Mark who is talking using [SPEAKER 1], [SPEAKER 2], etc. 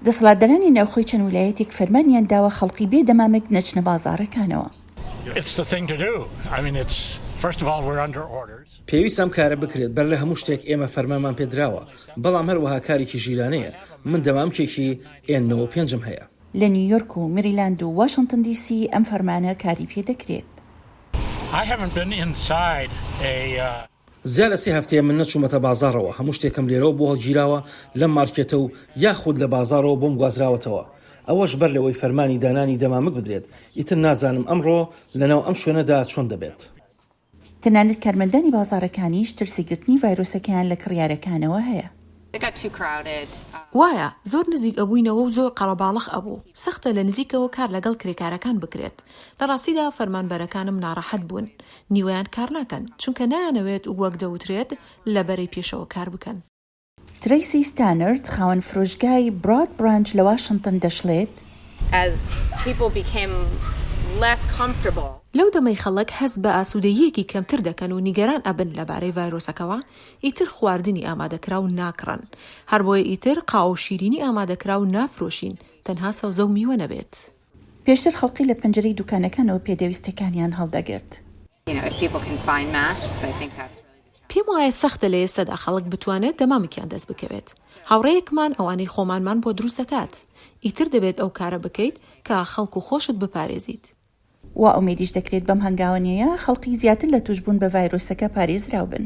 [SPEAKER 1] دەسەڵاتدارانی ناوخۆی چەند ویلایەتێک فەرمانیان داوە خەڵکی بێ دەمامک نەچنە بازاڕەکانەوە.
[SPEAKER 2] پێویست ئەم کارە بکرێت بەر لە هەموو شتێک ئێمە فەرمانمان پێدراوە، بەڵام هەروەها کارێکی ژیرانەیە. من دەمامکێکی N95 هەیە.
[SPEAKER 1] لە نیویۆرک و مریلاند و واشنگتن دیسی ئەم فەرمانە کاری پێ دەکرێت.
[SPEAKER 2] زیاد لە 3 هەفتەیە من نەچوومەتە بازاڕەوە، هەموو شتێکم لێرەوە بۆ هەڵگیراوە لەم مارکێتە و یاخود لە بازاڕەوە بۆم گوازراوەتەوە. ئەوەش بەر لەوەی فەرمانی دانانی دەمامک بدرێت. ئیتر نازانم ئەمڕۆ لەناو ئەم شوێنەدا چۆن دەبێت.
[SPEAKER 1] تەنانەت کارمەندانی بازاڕەکانیش ترسیگرتنی ڤایرۆسەکەیان لە کڕیارەکانەوە هەیە.
[SPEAKER 3] وایە زۆر نزیک ئەبووینەوە و زۆر قەڵەباڵغ ئەبوو. سەختە لە نزیکەوە کار لەگەڵ کرێکارەکان بکرێت. لە ڕاستیدا فەرمانبەرەکانم ناڕەحەت بوون. نیوەیان کار ناکەن چونکە نایانەوێت وەک دەوترێت لە بەرەی پێشەوە کار بکەن.
[SPEAKER 1] تریسی ستانرد خاوەن فرۆشگای براد برانچ لە واشنگتن دەشڵێت
[SPEAKER 3] لەو دەمەی خەڵک هەست بە ئاسوودەیەکی کەمتر دەکەن و نیگەران ئەبن لەبارەی ڤایرۆسەکەەوە، ئیتر خواردنی ئامادەکرا و ناکڕن. هەر بۆیە ئیتر قاو و شیرینی ئامادەکرا و نافرۆشین، تەنها سەوزە و میوە نەبێت.
[SPEAKER 1] پێشتر خەڵکی لە پەنجەرەی دوکانەکانەوە پێدەویستەکانیان هەڵدەگرت.
[SPEAKER 3] پێم وایە سەختە لە ئێستادا خەڵک بتوانێت دەمامێکیان دەست بکەوێت. هاوڕەیەکمان ئەوانەی خۆمانمان بۆ دروست دەکات. ئیتر دەبێت ئەو کارە بکەیت کە خەڵک و خۆشت بپارێزیت.
[SPEAKER 1] وا ئومێدیش دەکرێت بەم هەنگاوانەیە خەڵکی زیاتر لە توشبوون بە ڤایرۆسەکە پارێزراو بن.